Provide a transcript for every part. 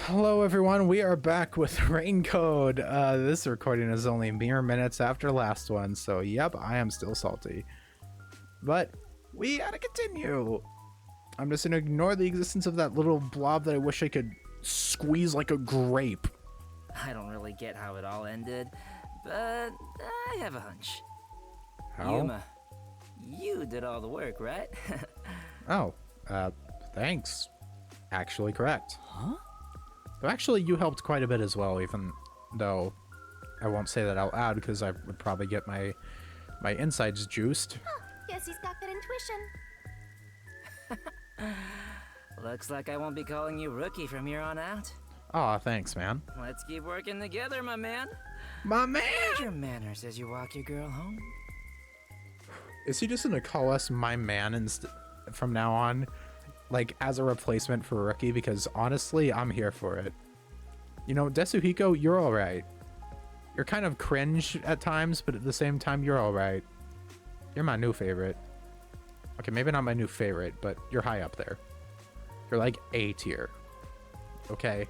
Hello everyone, we are back with Rain Code. This recording is only mere minutes after last one, so yep, I am still salty. But we gotta continue. I'm just gonna ignore the existence of that little blob that I wish I could squeeze like a grape. I don't really get how it all ended, but I have a hunch. How? Yuma, you did all the work, right? Oh, thanks. Actually correct. Huh? Though actually you helped quite a bit as well, even though I won't say that out loud because I would probably get my insides juiced. Huh, guess he's got good intuition. Looks like I won't be calling you Rookie from here on out. Aw, thanks, man. Let's keep working together, my man. My man! Mind your manners as you walk your girl home. Is he just gonna call us my man from now on? Like, as a replacement for Rookie? Because honestly, I'm here for it. You know, Desuhiko, you're alright. You're kind of cringe at times, but at the same time, you're alright. You're my new favorite. Okay, maybe not my new favorite, but you're high up there. You're like A tier. Okay.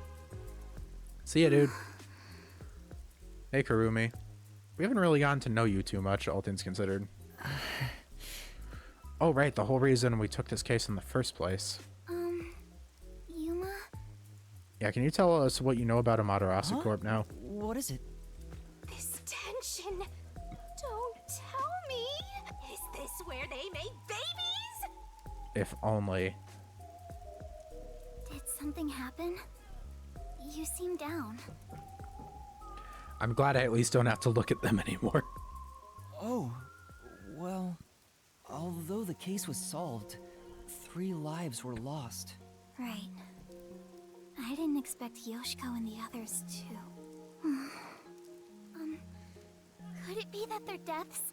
See ya, dude. Hey, Kurumi. We haven't really gotten to know you too much, all things considered. Oh, right, the whole reason we took this case in the first place. Yuma? Yeah, can you tell us what you know about Amaterasu Corp now? What is it? This tension. Don't tell me. Is this where they make babies? If only. Did something happen? You seem down. I'm glad I at least don't have to look at them anymore. Oh, well, although the case was solved, 3 lives were lost. Right. I didn't expect Yoshiko and the others to. Could it be that their deaths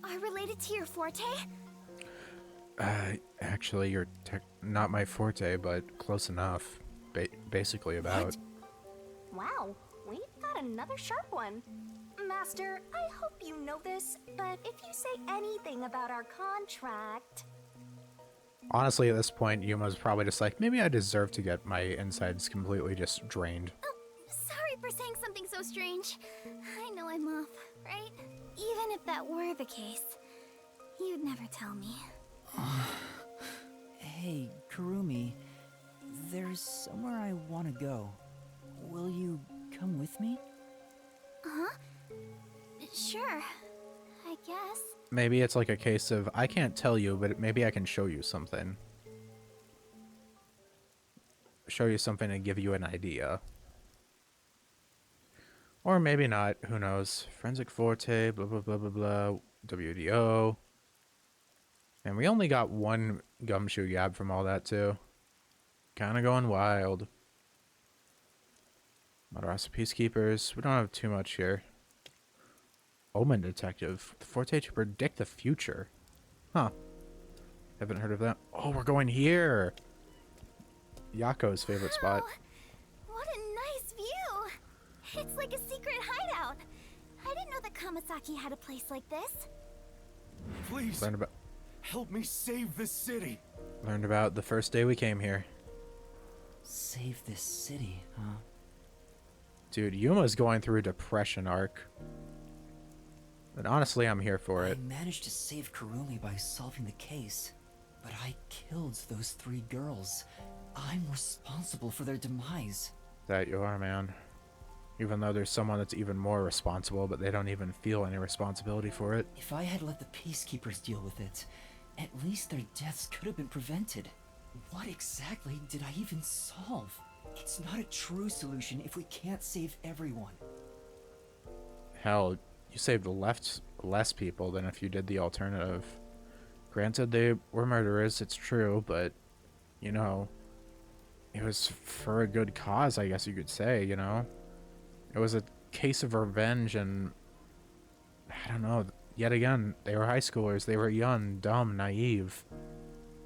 are related to your forte? Actually, you're not my forte, but close enough. Basically about. Wow, we've got another sharp one. Master, I hope you know this, but if you say anything about our contract... Honestly, at this point, Yuma's probably just like, maybe I deserve to get my insides completely just drained. Oh, sorry for saying something so strange. I know I'm off, right? Even if that were the case, you'd never tell me. Hey, Kurumi, there's somewhere I want to go. Will you come with me? Huh? Sure, I guess. Maybe it's like a case of, I can't tell you, but maybe I can show you something. Show you something and give you an idea. Or maybe not, who knows. Forensic Forte, blah blah blah blah blah, WDO. And we only got one gumshoe gab from all that too. Kinda going wild. Madarasa Peacekeepers, we don't have too much here. Omen Detective, the Forte to predict the future. Huh. Haven't heard of that. Oh, we're going here! Yako's favorite spot. What a nice view! It's like a secret hideout. I didn't know that Kamasaki had a place like this. Please, help me save this city. Learned about the first day we came here. Save this city, huh? Dude, Yuma's going through a depression arc. And honestly, I'm here for it. I managed to save Kurumi by solving the case, but I killed those 3 girls. I'm responsible for their demise. That you are, man. Even though there's someone that's even more responsible, but they don't even feel any responsibility for it. If I had let the peacekeepers deal with it, at least their deaths could have been prevented. What exactly did I even solve? It's not a true solution if we can't save everyone. Hell, you saved less people than if you did the alternative. Granted, they were murderers, it's true, but, you know, it was for a good cause, I guess you could say, you know? It was a case of revenge, and I don't know, yet again, they were high schoolers, they were young, dumb, naive.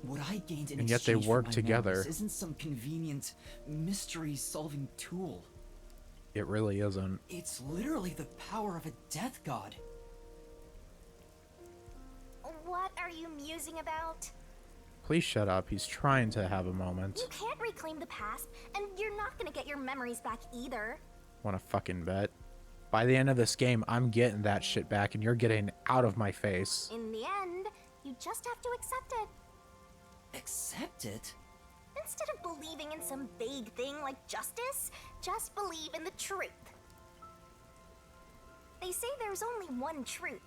What I gained in And yet they exchange work for my together. memories isn't some convenient mystery-solving tool. It really isn't. It's literally the power of a death god. What are you musing about? Please shut up. He's trying to have a moment. You can't reclaim the past, and you're not gonna get your memories back either. Wanna fucking bet? By the end of this game, I'm getting that shit back and you're getting out of my face. In the end, you just have to accept it. Accept it? Instead of believing in some vague thing like justice, just believe in the truth. They say there's only one truth,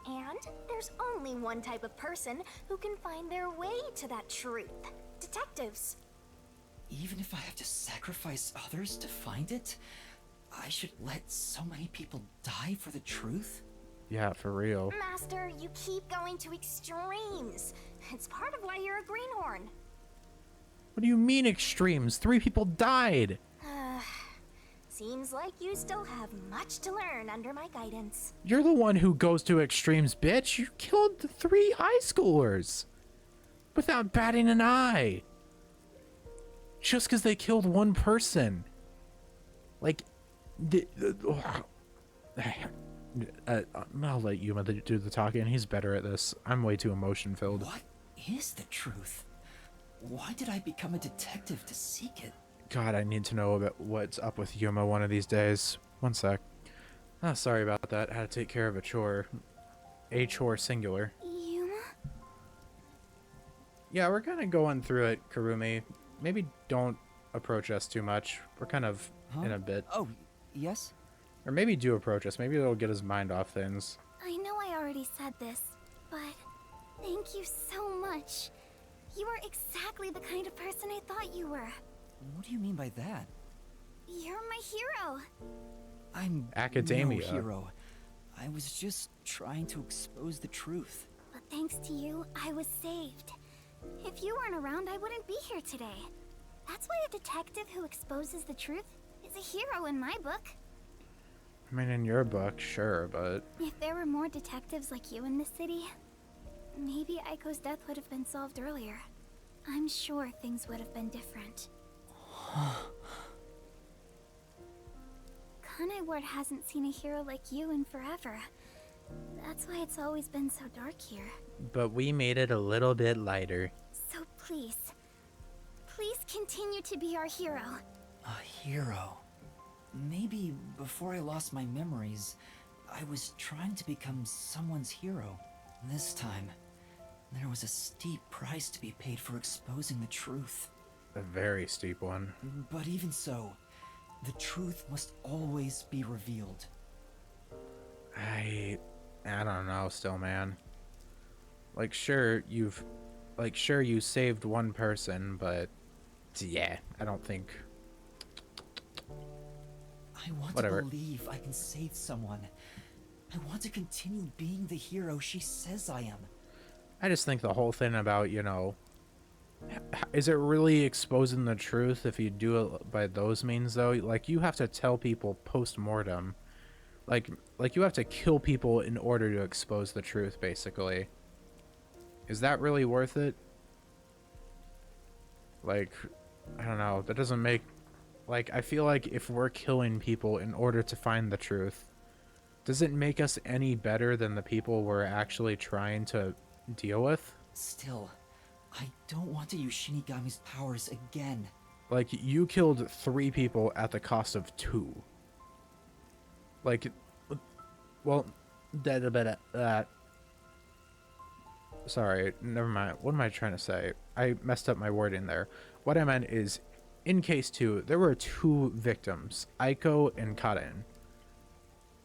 and there's only one type of person who can find their way to that truth. Detectives. Even if I have to sacrifice others to find it, I should let so many people die for the truth? Yeah, for real. Master, you keep going to extremes. It's part of why you're a greenhorn. What do you mean extremes? 3 people died. Seems like you still have much to learn under my guidance. You're the one who goes to extremes, bitch. You killed the 3 high schoolers without batting an eye. Just because they killed one person. Like, I'll let Yuma do the talking. He's better at this. I'm way too emotion filled. What is the truth? Why did I become a detective to seek it? God, I need to know about what's up with Yuma one of these days. One sec. Oh, sorry about that. I had to take care of a chore. A chore singular. Yuma? Yeah, we're kind of going through it, Karumi. Maybe don't approach us too much. We're kind of in a bit. Oh, yes? Or maybe do approach us. Maybe it'll get his mind off things. I know I already said this, but thank you so much. You are exactly the kind of person I thought you were. What do you mean by that? You're my hero. I'm Academia. no hero. I was just trying to expose the truth. But thanks to you, I was saved. If you weren't around, I wouldn't be here today. That's why a detective who exposes the truth is a hero in my book. I mean, in your book, sure, but... If there were more detectives like you in this city, maybe Aiko's death would have been solved earlier. I'm sure things would have been different. Kanai Ward hasn't seen a hero like you in forever. That's why it's always been so dark here. But we made it a little bit lighter. So please continue to be our hero. A hero. Maybe before I lost my memories, I was trying to become someone's hero. This time, there was a steep price to be paid for exposing the truth. A very steep one. But even so, the truth must always be revealed. I don't know still, man. Like, sure, you saved one person, but yeah, I don't think... I want Whatever. to believe I can save someone. I want to continue being the hero she says I am. I just think the whole thing about, you know, is it really exposing the truth if you do it by those means, though? Like, you have to tell people post-mortem. Like you have to kill people in order to expose the truth, basically. Is that really worth it? Like, I don't know. That doesn't make... Like, I feel like if we're killing people in order to find the truth, does it make us any better than the people we're actually trying to deal with? Still, I don't want to use Shinigami's powers again. Like, you killed 3 people at the cost of 2. Like, well, sorry, never mind. What am I trying to say? I messed up my wording there. What I meant is, in case 2, there were 2 victims, Aiko and Karen.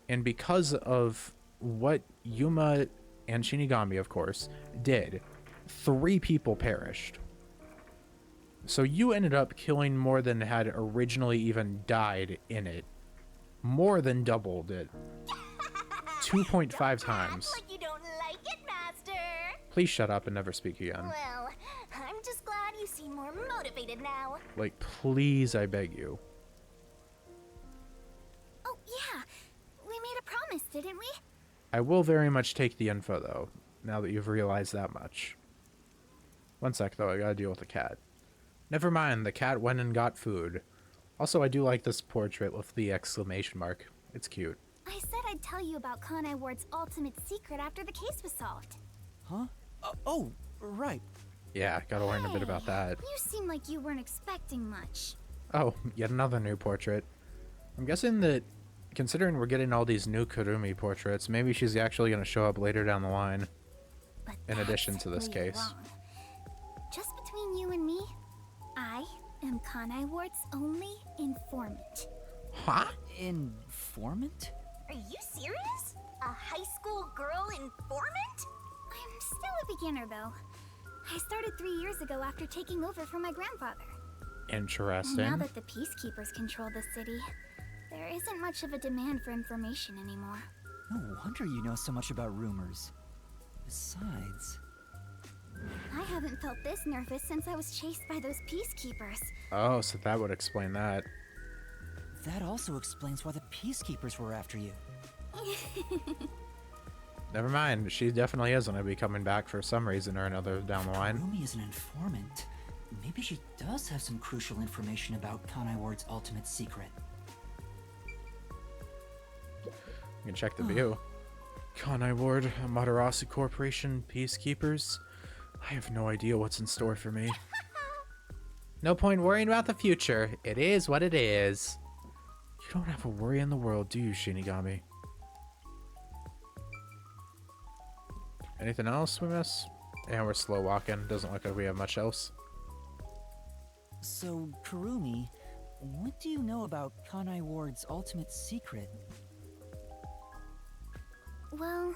And because of what Yuma and Shinigami, of course, did, 3 people perished. So you ended up killing more than had originally even died in it. More than doubled it. 2.5 times. Like you don't like it, Master. Please shut up and never speak again. Well, I'm just glad you seem more motivated now. Like, please, I beg you. Oh, yeah. We made a promise, didn't we? I will very much take the info, though, now that you've realized that much. One sec, though, I gotta deal with the cat. Never mind, the cat went and got food. Also, I do like this portrait with the exclamation mark. It's cute. I said I'd tell you about Kanai Ward's ultimate secret after the case was solved. Huh? Oh, right. Yeah, gotta learn a bit about that. You seem like you weren't expecting much. Oh, yet another new portrait. I'm guessing that, considering we're getting all these new Kurumi portraits, maybe she's actually going to show up later down the line. But In that's addition to this where you're case. wrong. Just between you and me, I am Kanai Ward's only informant. Huh? Informant? Are you serious? A high school girl informant? I'm still a beginner, though. I started 3 years ago after taking over from my grandfather. And Interesting. now that the peacekeepers control the city, there isn't much of a demand for information anymore. No wonder you know so much about rumors. Besides... I haven't felt this nervous since I was chased by those peacekeepers. Oh, so that would explain that. That also explains why the peacekeepers were after you. Never mind, she definitely is going to be coming back for some reason or another down the line. Kurumi is an informant. Maybe she does have some crucial information about Kanai Ward's ultimate secret. You can check the view. Kanai Ward, Amaterasu Corporation, Peacekeepers. I have no idea what's in store for me. No point worrying about the future. It is what it is. You don't have a worry in the world, do you, Shinigami? Anything else we miss? And we're slow walking. Doesn't look like we have much else. So, Kurumi, what do you know about Kanai Ward's ultimate secret? Well,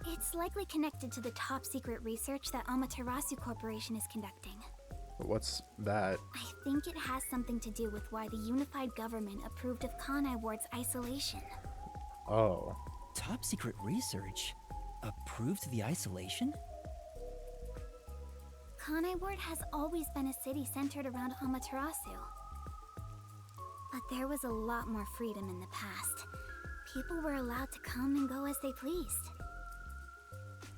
it's likely connected to the top secret research that Amaterasu Corporation is conducting. What's that? I think it has something to do with why the unified government approved of Kanai Ward's isolation. Oh. Top secret research? Approved the isolation? Kanai Ward has always been a city centered around Amaterasu. But there was a lot more freedom in the past. People were allowed to come and go as they pleased.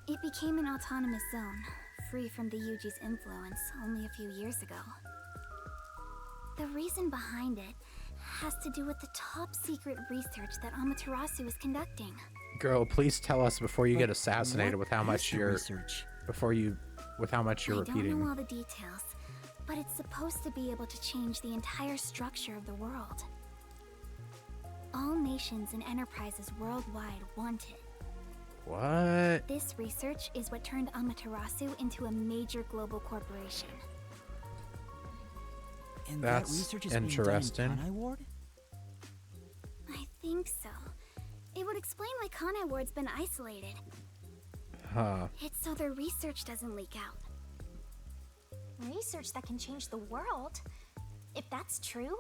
It became an autonomous zone, free from the Yuji's influence only a few years ago. The reason behind it has to do with the top secret research that Amaterasu is conducting. Girl, please tell us before you get assassinated What with how is much the you're research? with how much you're I don't repeating. know all the details, but it's supposed to be able to change the entire structure of the world. All nations and enterprises worldwide want it. What? This research is what turned Amaterasu into a major global corporation. And That's that research is interesting. being done in Kanai Ward? I think so. It would explain why Kanai Ward's been isolated. Huh. It's so their research doesn't leak out. Research that can change the world? If that's true,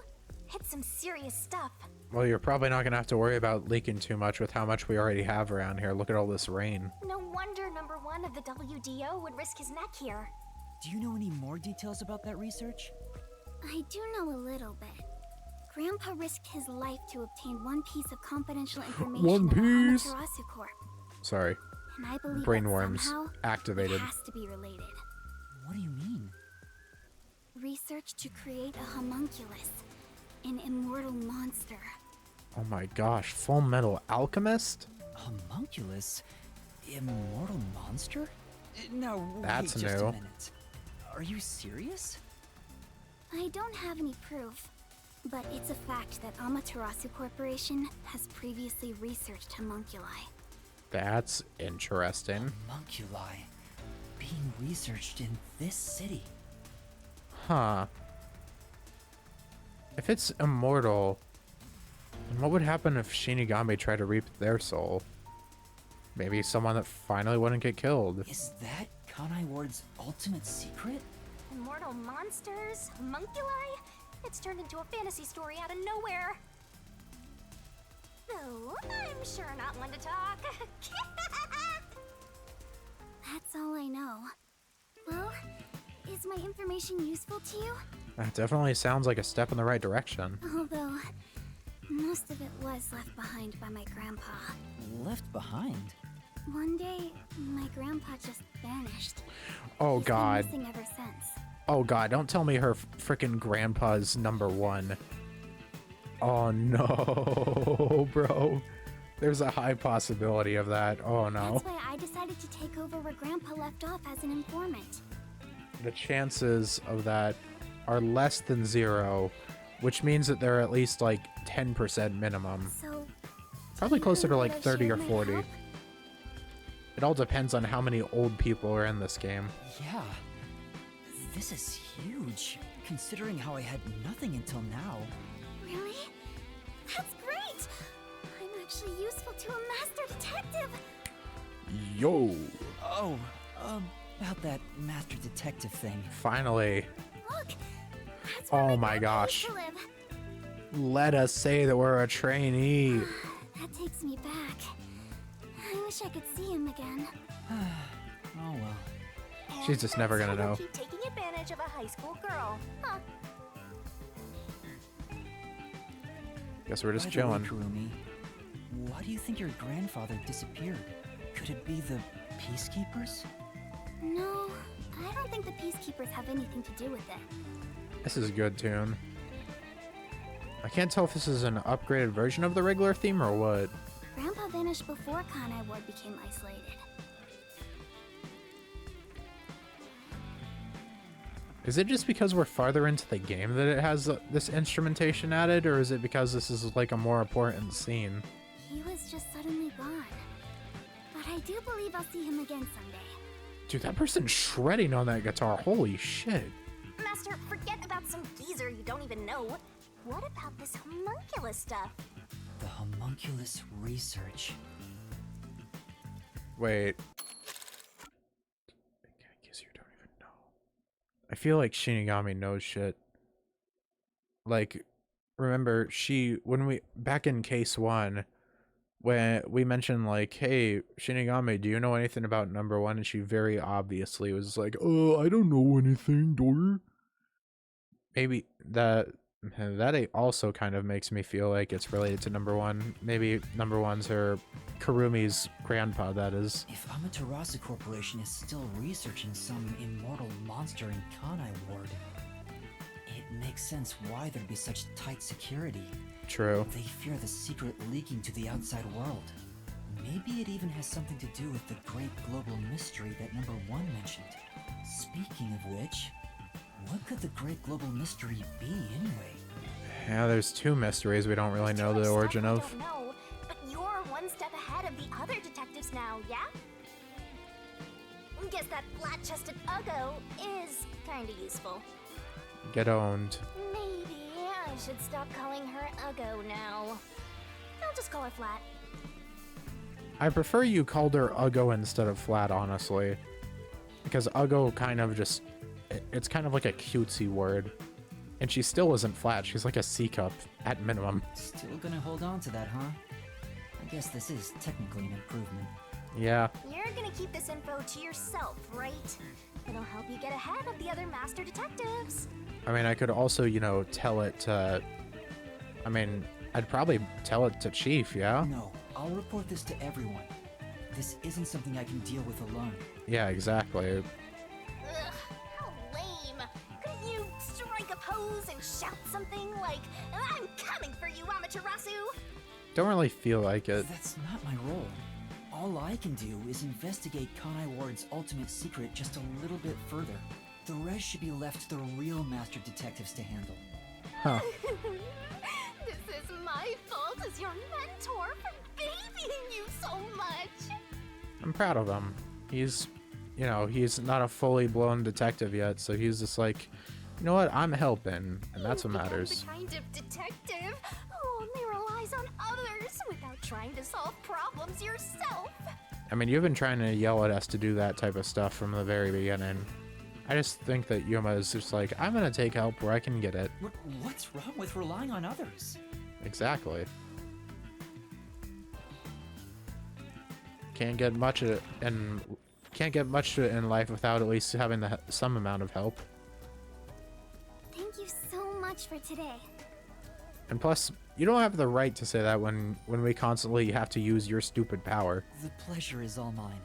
it's some serious stuff. Well, you're probably not going to have to worry about leaking too much with how much we already have around here. Look at all this rain. No wonder number one of the WDO would risk his neck here. Do you know any more details about that research? I do know a little bit. Grandpa risked his life to obtain one piece of confidential information One about piece? Amaterasu Corp. Sorry. And I believe Brain that worms somehow activated. it has to be related. What do you mean? Research to create a homunculus, an immortal monster. Oh my gosh, Full Metal Alchemist? Homunculus? Immortal monster? Now, That's wait just new. a minute. Are you serious? I don't have any proof, but it's a fact that Amaterasu Corporation has previously researched homunculi. That's interesting. Homunculi being researched in this city. Huh. If it's immortal, then what would happen if Shinigami tried to reap their soul? Maybe someone that finally wouldn't get killed. Is that Kanai Ward's ultimate secret? Immortal monsters? Homunculi? It's turned into a fantasy story out of nowhere. Oh, I'm sure not one to talk. That's all I know. Well, is my information useful to you? That definitely sounds like a step in the right direction. Although, most of it was left behind by my grandpa. Left behind? One day, my grandpa just vanished. Oh He's been god. missing ever since. Oh god, don't tell me her freaking grandpa's number one. Oh no, bro. There's a high possibility of that. Oh no. That's why I decided to take over where grandpa left off as an informant. the chances of that are less than 0, which means that they're at least like 10% minimum. So, Probably do you closer to think like that 30 or I've shared my 40. help? It all depends on how many old people are in this game. Yeah. This is huge, considering how I had nothing until now. Really? That's great! I'm actually useful to a master detective! Yo! Oh, about that master detective thing. Finally. Look! That's where Oh my my grandpa gosh. used to live. Let us say that we're a trainee. That takes me back. I wish I could see him again. Oh well. And She's just never that's gonna how you know. Keep taking advantage of a high school girl, huh? Guess we're just By the way, chilling. Kurumi, why do you think your grandfather disappeared? Could it be the peacekeepers? No, I don't think the peacekeepers have anything to do with it. This is a good tune. I can't tell if this is an upgraded version of the regular theme or what. Grandpa vanished before Kanai Ward became isolated. Is it just because we're farther into the game that it has this instrumentation added, or is it because this is like a more important scene? He was just suddenly gone. But I do believe I'll see him again someday. Dude, that person's shredding on that guitar. Holy shit. Master, forget about some geezer you don't even know. What about this homunculus stuff? The homunculus research. Wait. I guess you don't even know. I feel like Shinigami knows shit. Like, remember, back in case 1, when we mentioned, like, hey, Shinigami, do you know anything about number 1? And she very obviously was like, I don't know anything, Dor. Maybe that also kind of makes me feel like it's related to number 1. Maybe number 1's her Kurumi's grandpa, that is. If Amaterasu Corporation is still researching some immortal monster in Kanai Ward, it makes sense why there'd be such tight security. True. They fear the secret leaking to the outside world. Maybe it even has something to do with the great global mystery that number 1 mentioned. Speaking of which, what could the great global mystery be anyway? Yeah, there's 2 mysteries we don't really know the origin of. I don't know, but you're one step ahead of the other detectives now, yeah? Guess that flat-chested Uggo is kinda useful. Get owned. Maybe I should stop calling her Uggo now. I'll just call her Flat. I prefer you called her Uggo instead of Flat, honestly. Because Uggo kind of just... It's kind of like a cutesy word. And she still isn't flat. She's like a C-cup, at minimum. Still gonna hold on to that, huh? I guess this is technically an improvement. Yeah. You're gonna keep this info to yourself, right? It'll help you get ahead of the other master detectives. I mean, I could also, tell it to... I mean, I'd probably tell it to Chief, yeah? No, I'll report this to everyone. This isn't something I can deal with alone. Yeah, exactly. Ugh, how lame. Couldn't you strike a pose and shout something like, I'm coming for you, Amaterasu? Don't really feel like it. That's not my role. All I can do is investigate Kanai Ward's ultimate secret just a little bit further. The rest should be left to the real master detectives to handle. Huh. This is my fault as your mentor for babying you so much. I'm proud of him. He's, he's not a fully blown detective yet, so he's just like, you know what, I'm helping, and that's what You've become matters. the kind of detective who only relies on others without trying to solve problems yourself. I mean, you've been trying to yell at us to do that type of stuff from the very beginning. I just think that Yuma is just like, I'm gonna take help where I can get it. What's wrong with relying on others? Exactly. Can't get much of it, and can't get much to it in life without at least having some amount of help. Thank you so much for today. And plus, you don't have the right to say that when we constantly have to use your stupid power. The pleasure is all mine.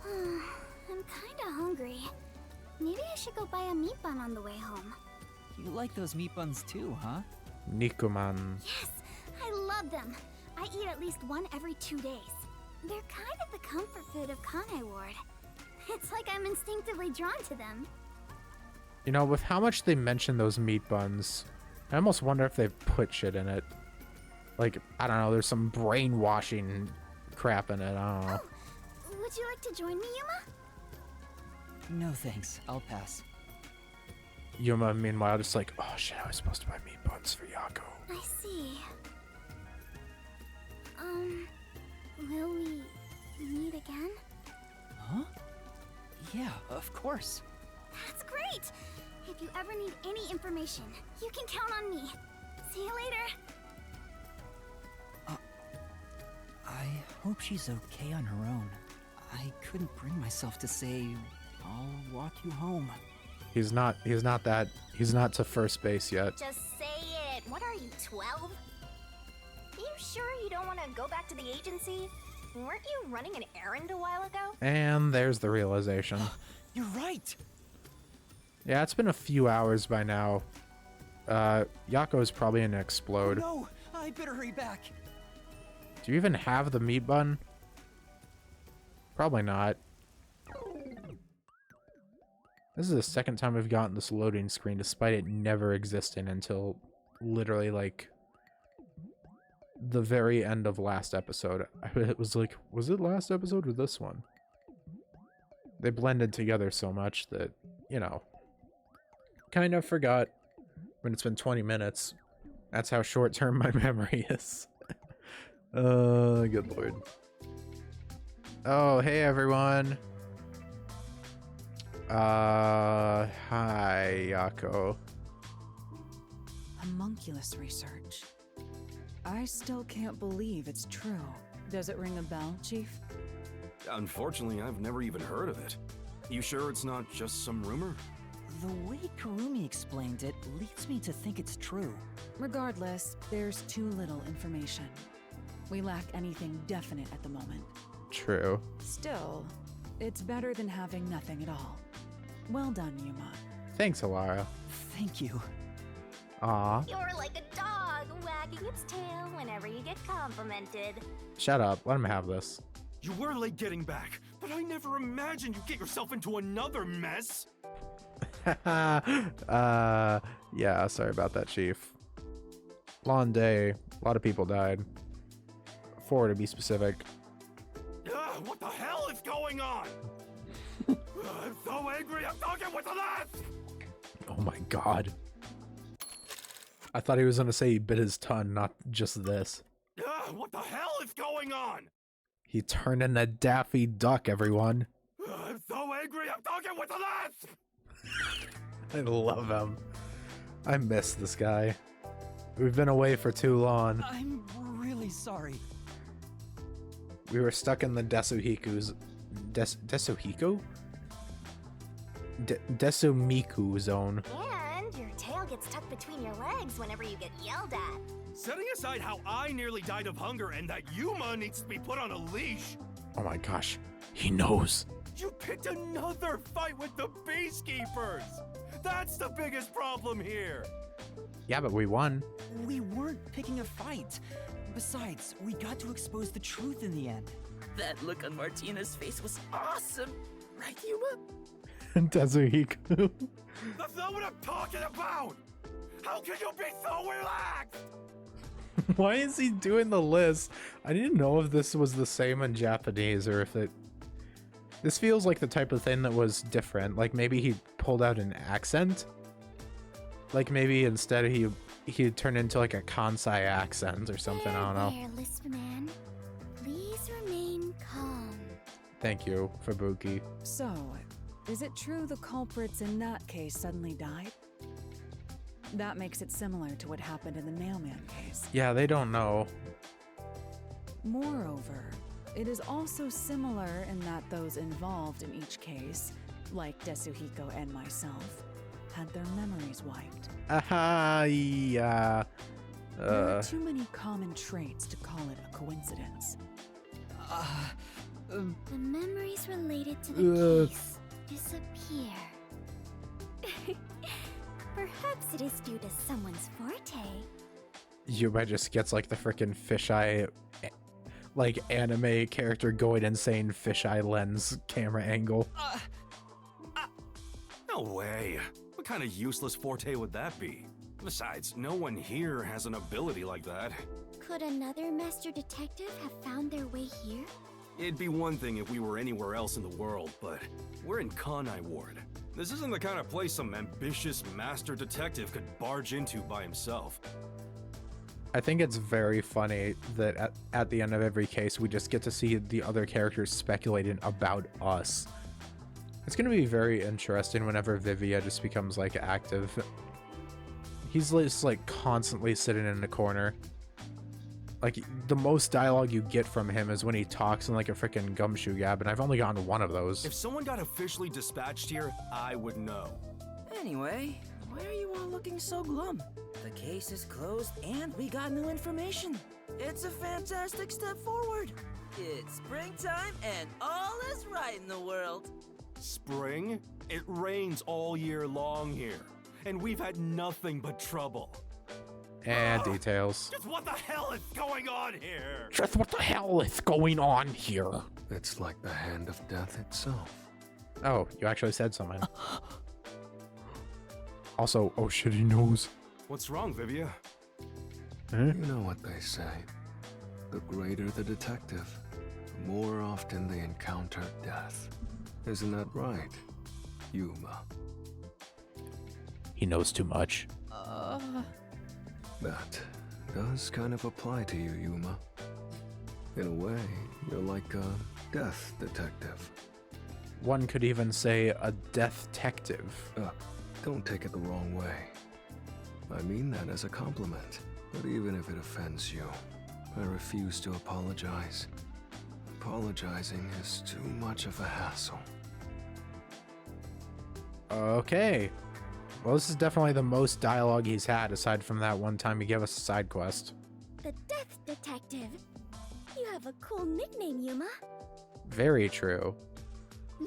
I'm kinda hungry. Maybe I should go buy a meat bun on the way home. You like those meat buns too, huh? Nikuman. Yes, I love them. I eat at least one every 2 days. They're kind of the comfort food of Kanai Ward. It's like I'm instinctively drawn to them. You know, with how much they mention those meat buns, I almost wonder if they've put shit in it. Like, I don't know, there's some brainwashing crap in it, I don't know. Would you like to join me, Yuma? No thanks, I'll pass. Yuma, meanwhile, just like, oh shit, I was supposed to buy meat buns for Yako. I see. Will we meet again? Huh? Yeah, of course. That's great! If you ever need any information, you can count on me. See you later. I hope she's okay on her own. I couldn't bring myself to say, I'll walk you home. He's not to first base yet. Just say it. What are you, 12? You sure you don't want to go back to the agency? Weren't you running an errand a while ago? And there's the realization. You're right! Yeah, it's been a few hours by now. Yako's probably gonna explode. No, I better hurry back. Do you even have the meat bun? Probably not. This is the second time we've gotten this loading screen, despite it never existing until literally, like, the very end of last episode. It was like, was it last episode or this one? They blended together so much that, you know, kind of forgot when it's been 20 minutes. That's how short-term my memory is. Good lord. Oh, hey everyone. Hi, Yako. Homunculus research. I still can't believe it's true. Does it ring a bell, Chief? Unfortunately, I've never even heard of it. You sure it's not just some rumor? The way Kurumi explained it leads me to think it's true. Regardless, there's too little information. We lack anything definite at the moment. True. Still, it's better than having nothing at all. Well done, Yuma. Thanks, Alara. Thank you. Aw. You're like a dog wagging its tail whenever you get complimented. Shut up. Let him have this. You were late getting back, but I never imagined you'd get yourself into another mess. Yeah, sorry about that, Chief. Long day. A lot of people died. 4 to be specific. What the hell is going on? I'm so angry, I'm talking with the last! Oh my god. I thought he was gonna say he bit his tongue, not just this. What the hell is going on? He turned into Daffy Duck, everyone. I'm so angry, I'm talking with the last! I love him. I miss this guy. We've been away for too long. I'm really sorry. We were stuck in the Desuhiku's... Desuhiku? Desumiku zone. And your tail gets tucked between your legs whenever you get yelled at. Setting aside how I nearly died of hunger and that Yuma needs to be put on a leash, Oh my gosh. He knows. you picked another fight with the peacekeepers! That's the biggest problem here! Yeah, but we won. We weren't picking a fight. Besides, we got to expose the truth in the end. That look on Martina's face was awesome! Right, Yuma? Desuhiku. That's not what I'm talking about! How can you be so relaxed? Why is he doing the list? I didn't know if this was the same in Japanese or if it... This feels like the type of thing that was different. Like maybe he pulled out an accent? Like maybe instead he turned into like a Kansai accent or something, I don't know. There, Lisp Man. Please remain calm. Thank you, Fubuki. So, is it true the culprits in that case suddenly died? That makes it similar to what happened in the mailman case. Yeah, they don't know. Moreover, it is also similar in that those involved in each case, like Desuhiko and myself, had their memories wiped. Yeah. There are too many common traits to call it a coincidence. The memories related to the case disappear. Perhaps it is due to someone's forte. Yuba just gets like the freaking fisheye, like anime character going insane fisheye lens camera angle. No way. What kind of useless forte would that be? Besides, no one here has an ability like that. Could another master detective have found their way here? It'd be one thing if we were anywhere else in the world, but we're in Kanai Ward. This isn't the kind of place some ambitious master detective could barge into by himself. I think it's very funny that at the end of every case, we just get to see the other characters speculating about us. It's going to be very interesting whenever Vivia just becomes, like, active. He's just, like, constantly sitting in the corner. Like, the most dialogue you get from him is when he talks in, like, a freaking gumshoe gab, and I've only gotten one of those. If someone got officially dispatched here, I would know. Anyway, why are you all looking so glum? The case is closed and we got new information. It's a fantastic step forward. It's springtime and all is right in the world. Spring? It rains all year long here, and we've had nothing but trouble. And details. Just what the hell is going on here? Just what the hell is going on here? It's like the hand of death itself. Oh, you actually said something. Also, oh shit, he knows. What's wrong, Vivia? Huh? You know what they say. The greater the detective, the more often they encounter death. Isn't that right, Yuma? He knows too much. That does kind of apply to you, Yuma. In a way, you're like a death detective. One could even say a death detective. Don't take it the wrong way. I mean that as a compliment, but even if it offends you, I refuse to apologize. Apologizing is too much of a hassle. Okay. Well, this is definitely the most dialogue he's had, aside from that one time he gave us a side quest. The Death Detective. You have a cool nickname, Yuma. Very true.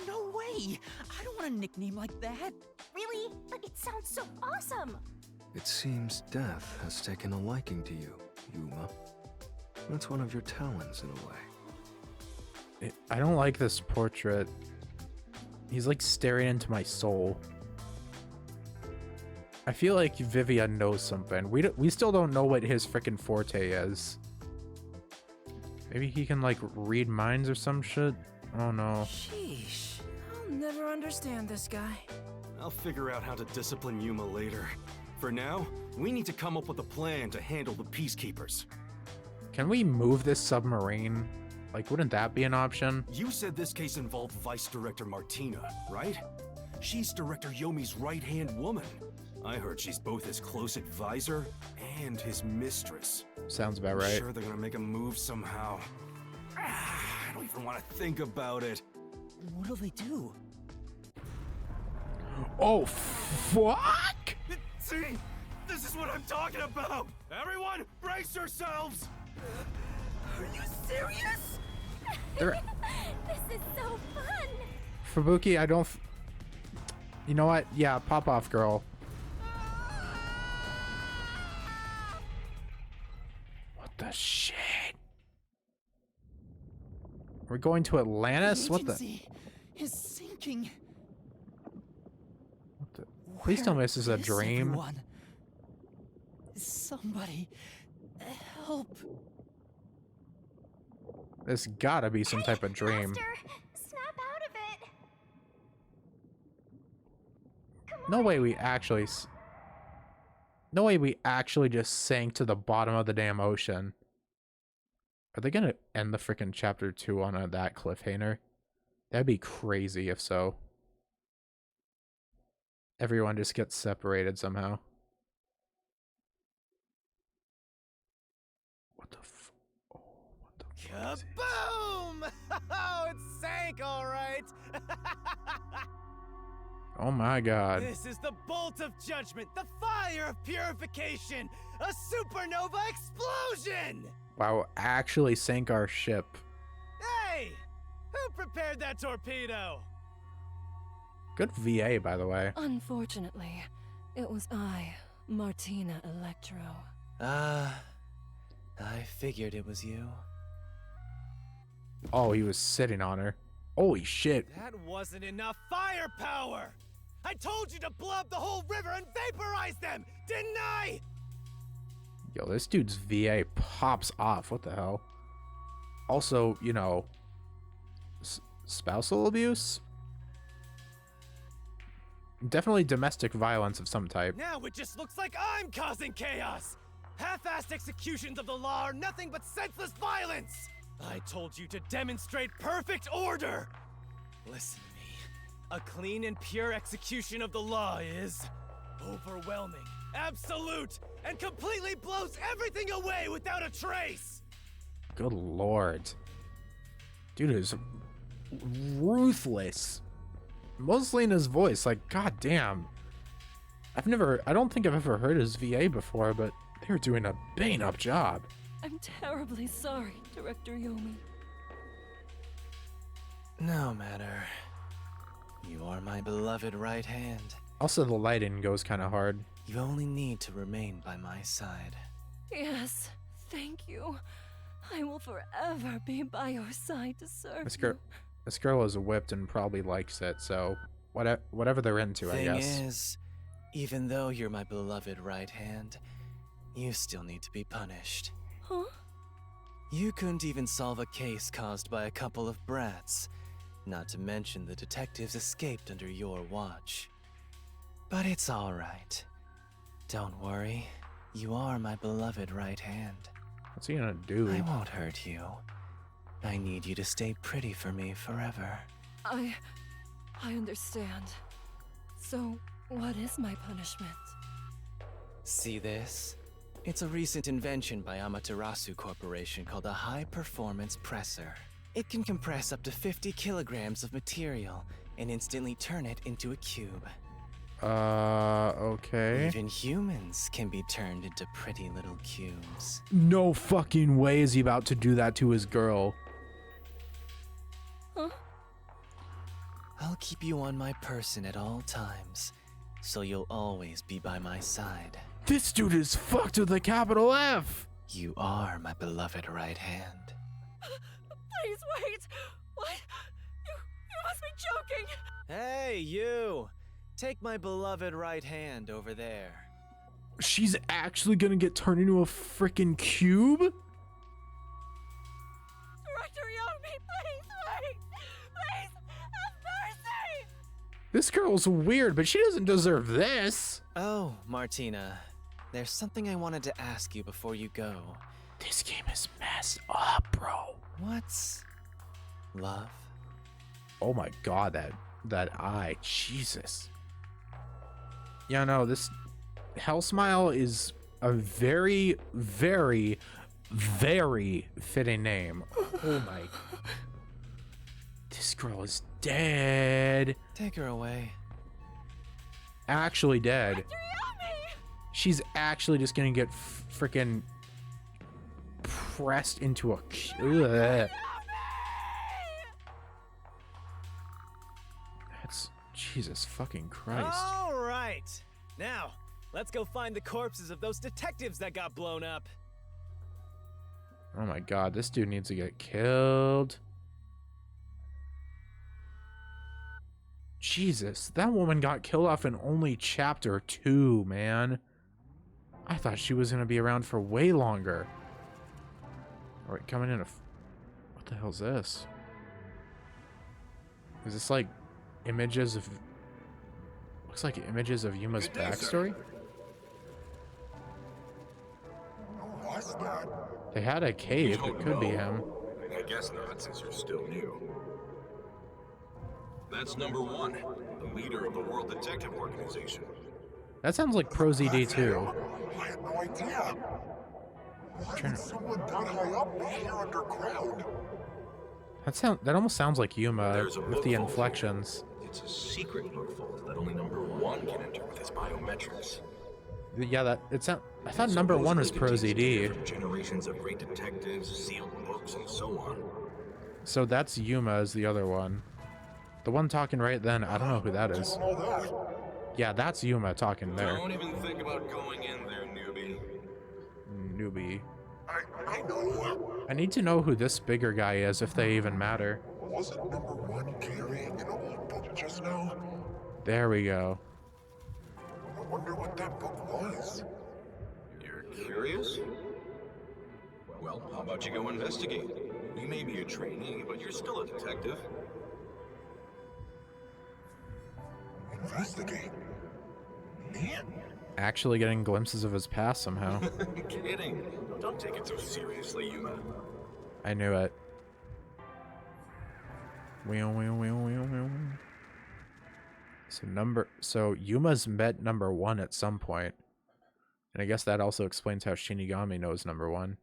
No way! I don't want a nickname like that. Really? But it sounds so awesome! It seems death has taken a liking to you, Yuma. That's one of your talents in a way. I don't like this portrait. He's like staring into my soul. I feel like Vivia knows something. We still don't know what his freaking forte is. Maybe he can like read minds or some shit? Oh no. Sheesh, I'll never understand this guy. I'll figure out how to discipline Yuma later. For now, we need to come up with a plan to handle the peacekeepers. Can we move this submarine? Like, wouldn't that be an option? You said this case involved Vice Director Martina, right? She's Director Yomi's right-hand woman. I heard she's both his close advisor and his mistress. Sounds about I'm right. sure they're gonna make a move somehow. I don't even want to think about it. What'll they do? Oh, fuck! See? This is what I'm talking about! Everyone, brace yourselves! Are you serious? This is so fun! Fubuki, I don't... You know what? Yeah, pop off, girl. What the shit? We're going to Atlantis? What the... agency is sinking. What the... Please tell me this is a dream. Everyone? Somebody help. There's gotta be some type of dream. Master, snap out of it! Come No on. way we actually... No way we actually just sank to the bottom of the damn ocean. Are they gonna end the freaking chapter 2 on that cliffhanger? That'd be crazy if so. Everyone just gets separated somehow. What the f... Oh, what the fuck is it? Kaboom! Oh, it sank all right. Oh my god. This is the bolt of judgment, the fire of purification, a supernova explosion! Wow, actually sank our ship. Hey! Who prepared that torpedo? Good VA, by the way. Unfortunately, it was I, Martina Electro. I figured it was you. Oh, he was sitting on her. Holy shit. That wasn't enough firepower! I told you to blow up the whole river and vaporize them, didn't I? Yo, this dude's VA pops off. What the hell? Also, you know, spousal abuse? Definitely domestic violence of some type. Now it just looks like I'm causing chaos. Half-assed executions of the law are nothing but senseless violence. I told you to demonstrate perfect order. Listen to me. A clean and pure execution of the law is overwhelming, absolute, and completely blows everything away without a trace. Good lord. Dude is ruthless. Mostly in his voice, like, goddamn. I don't think I've ever heard his VA before, but they're doing a bang-up job. I'm terribly sorry, Director Yomi. No matter. You are my beloved right hand. Also, the lighting goes kind of hard. You only need to remain by my side. Yes, thank you. I will forever be by your side to serve This girl is whipped and probably likes it, so whatever they're into, I guess. Thing is, even though you're my beloved right hand, you still need to be punished. Huh? You couldn't even solve a case caused by a couple of brats, not to mention the detectives escaped under your watch. But it's all right. Don't worry, you are my beloved right hand. What's he gonna do? I won't hurt you. I need you to stay pretty for me forever. I understand. So, what is my punishment? See this? It's a recent invention by Amaterasu Corporation called a high-performance presser. It can compress up to 50 kilograms of material and instantly turn it into a cube. Okay. Even humans can be turned into pretty little cubes. No fucking way is he about to do that to his girl. Huh? I'll keep you on my person at all times, so you'll always be by my side. This dude is fucked with a capital F. You are my beloved right hand. Please wait! What? You must be joking! Hey, you! Take my beloved right hand over there. She's actually gonna get turned into a freaking cube? Director Yomi, please wait! Please, have mercy! This girl's weird, but she doesn't deserve this. Oh, Martina. There's something I wanted to ask you before you go. This game is messed up, bro. What's love? Oh my god, that eye, Jesus. Yeah, no, this Hell Smile is a very, very, very fitting name. Oh my. This girl is dead. Take her away. Actually dead. She's actually just gonna get freaking pressed into a. Ugh. That's Jesus fucking Christ. All right. Now, let's go find the corpses of those detectives that got blown up. Oh my god, this dude needs to get killed. Jesus, that woman got killed off in only chapter 2, man. I thought she was gonna be around for way longer. Alright, coming in a... What the hell's this? Is this like images of... Looks like images of Yuma's backstory? They had a cave, it could be him. I guess not, since you're still new. That's number 1, the leader of the World Detective Organization. That sounds like Pro ZD too. I had no idea. Why would someone that high up be here underground? That almost sounds like Yuma There's a with book the vault. inflections. It's a secret book vault that only number 1 can enter with his biometrics. Yeah, I thought number 1 was Pro ZD. From generations of great detectives, sealed books, and so on. So that's Yuma as the other one. The one talking right then, I don't know who that is. Yeah, that's Yuma talking there. Don't even think about going in there, newbie. Newbie. I know. I need to know who this bigger guy is, if they even matter. Wasn't number 1 carrying an old book just now? There we go. I wonder what that book was. You're curious? Well, how about you go investigate? You may be a trainee, but you're still a detective. Investigate? Me? Actually getting glimpses of his past somehow. Kidding. Don't take it so seriously, Yuma. I knew it. Wheel, wheel, wheel, wheel, wheel. So Yuma's met number 1 at some point. And I guess that also explains how Shinigami knows number 1.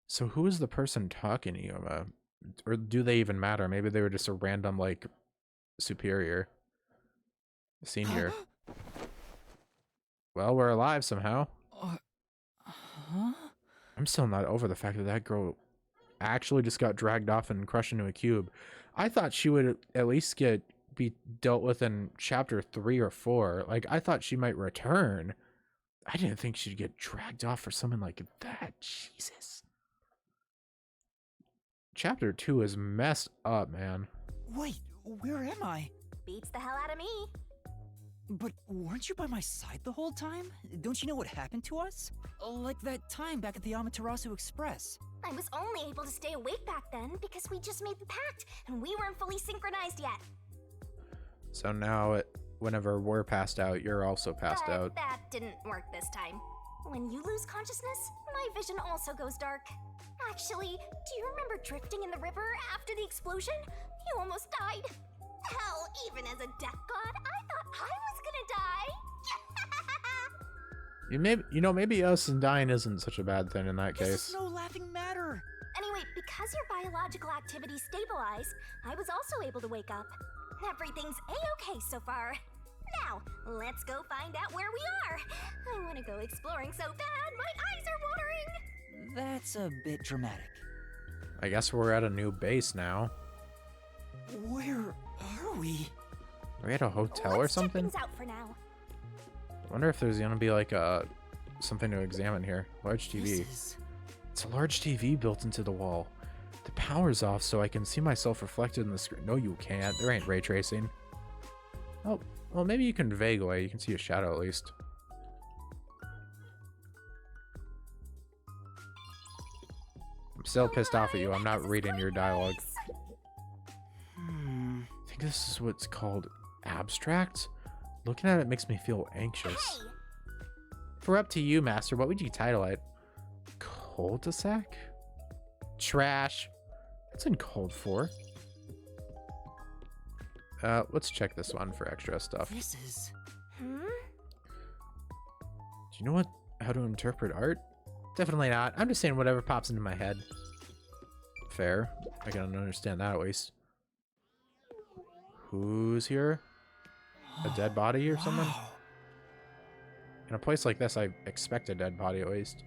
So who is the person talking to Yuma? Or do they even matter? Maybe they were just a random, like, superior. Senior. Well, we're alive somehow. Huh? I'm still not over the fact that that girl actually just got dragged off and crushed into a cube. I thought she would at least be dealt with in chapter 3 or 4. Like, I thought she might return. I didn't think she'd get dragged off for something like that. Jesus. Chapter 2 is messed up, man. Wait, where am I? Beats the hell out of me. But weren't you by my side the whole time? Don't you know what happened to us? Like that time back at the Amaterasu Express. I was only able to stay awake back then because we just made the pact and we weren't fully synchronized yet. So now, whenever we're passed out, you're also passed out. That didn't work this time. When you lose consciousness, my vision also goes dark. Actually, do you remember drifting in the river after the explosion? You almost died. Hell, even as a death god, I thought I was gonna die. Maybe us and dying isn't such a bad thing in that case. This is no laughing matter. Anyway, because your biological activity stabilized, I was also able to wake up. Everything's a-okay so far. Now, let's go find out where we are. I want to go exploring so bad, my eyes are watering. That's a bit dramatic. I guess we're at a new base now. Where are we? Are we at a hotel or Let's check something? things out for now. I wonder if there's gonna be like something to examine here. Large TV. It's a large TV built into the wall. The power's off so I can see myself reflected in the screen. No, you can't. There ain't ray tracing. Oh, well, maybe you can vaguely. You can see a shadow at least. I'm still pissed off at you. I'm not reading your dialogue. I think this is what's called abstract. Looking at it makes me feel anxious. If we're up to you, Master, what would you title it? Cul-de-sac? Trash. That's uncalled for. Let's check this one for extra stuff. This is... Hmm? Do you know how to interpret art? Definitely not. I'm just saying whatever pops into my head. Fair. I can understand that at least. Who's here? A dead body or something? In a place like this, I expect a dead body at least.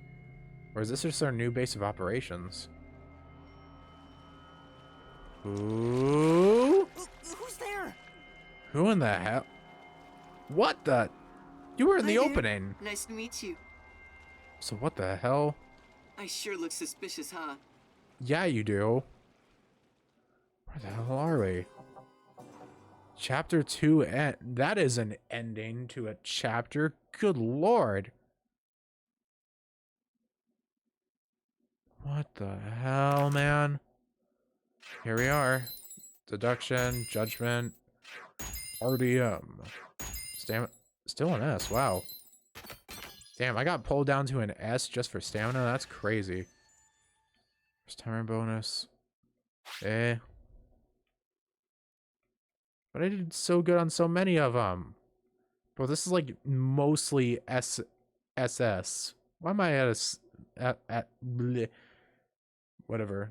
Or is this just our new base of operations? Who? Who's there? Who in the hell? What the? You were in the Hi there. opening. Nice to meet you. So what the hell? I sure look suspicious, huh? Yeah, you do. Where the hell are we? Chapter 2 end. That is an ending to a chapter. Good lord. What the hell, man? Here we are. Deduction, judgment, RDM. Still an S, wow. Damn, I got pulled down to an S just for stamina? That's crazy. First timer bonus. Eh. But I did so good on so many of them. Bro, this is like mostly SS. Why am I at bleh. Whatever.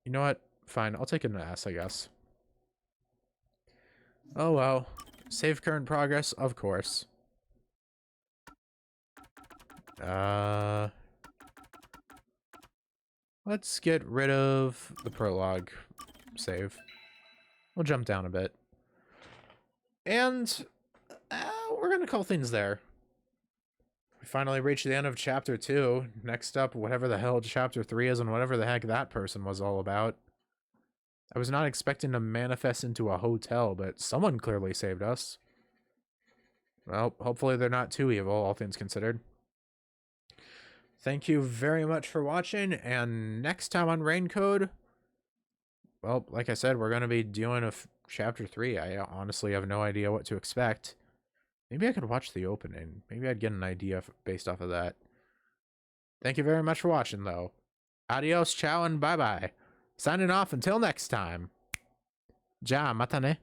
You know what? Fine, I'll take an S, I guess. Oh well. Save current progress, of course. Let's get rid of the prologue save. We'll jump down a bit. And we're gonna call things there. We finally reached the end of chapter 2. Next up, whatever the hell chapter 3 is and whatever the heck that person was all about. I was not expecting to manifest into a hotel, but someone clearly saved us. Well, hopefully they're not too evil, all things considered. Thank you very much for watching, and next time on Rain Code, well, like I said, we're going to be doing Chapter 3. I honestly have no idea what to expect. Maybe I could watch the opening. Maybe I'd get an idea based off of that. Thank you very much for watching, though. Adios, ciao, and bye-bye. Signing off until next time. Ja, mata ne.